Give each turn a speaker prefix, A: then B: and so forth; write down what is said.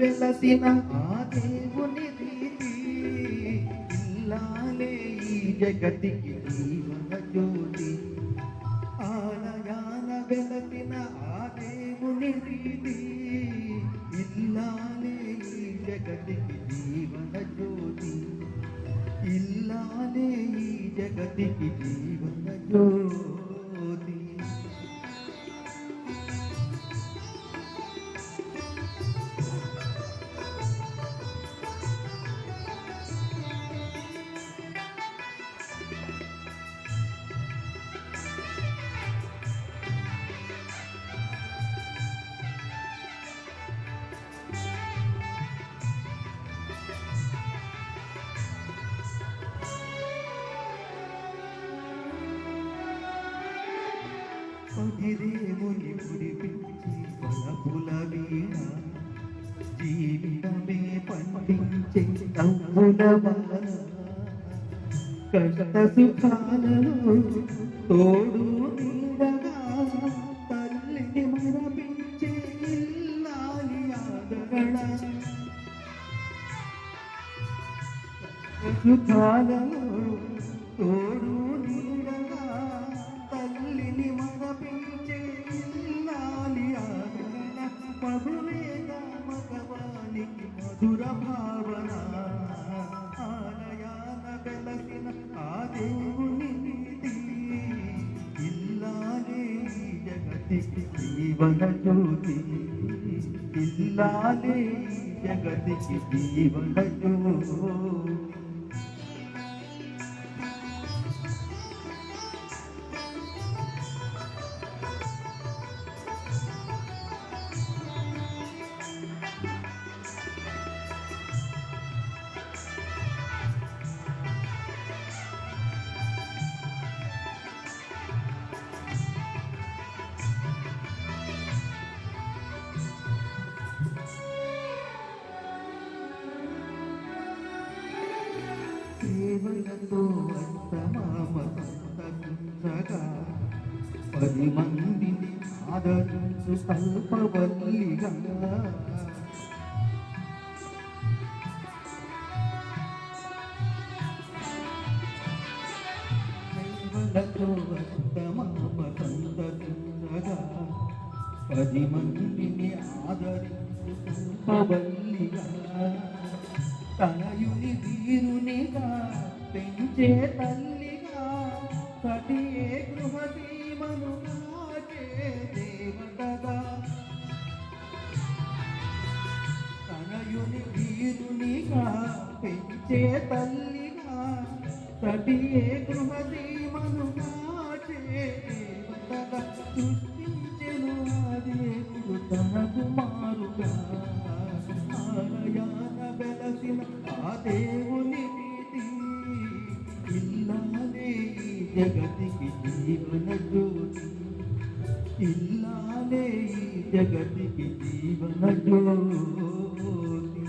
A: వెలసిన ఆ దేవుని రీతి ఇల్లాలే ఈ జగతికి జీవన జ్యోతి. ఆలయాన వెలసిన ఆ దేవుని రీతి ఇల్లాలే ఈ జగతికి జీవన జ్యోతి. ఇల్లాలే ఈ జగతికి జీవన జ్యోతి. పగిరేముని కురిపించి వలపుల వీణ జీవితమే పండించే నవ్వుల వాన. కష్ట సుఖాలలో తోడు నీడగా తల్లిని మరపించే ఇల్లాలి ఆదరణ. సుఖాలలో తోడు నీడగా తల్లిని మరపించే ఇల్లాలి ఆదరణ. మధువేద మగవానికి మధుర భావన. ఆలయాన వెలసిన ఆ దేవుని నీతి ఇల్లాలే ఈ జగతికి జీవన జ్యోతి. ఇల్లాలే ఈ జగతికి జీవన జ్యోతి. సేవలతో అంతమామకుండగా 10 మందిని ఆదరించు కల్పవల్లిగా. సేవలతో అంతమామకుండగా 10 మందిని ఆదరించు కల్పవల్లిగా. తనయుని వీరునిగా పెంచే తల్లిగా సతియే గృహసీమను కాచే దేవతగా. తనయుని వీరునిగా పెంచే తల్లిగా సతియే గృహసీమను కాచే దేవతగా. సృష్టించెను ఆ దేవుడు తన కుమారుగా. ఆలయాన వెలసిన ఆ దేవుని నీతి ఇల్లాలే ఈ జగతికి జీవన జ్యోతి. ఇల్లాలే ఈ జగతికి జీవన జ్యోతి.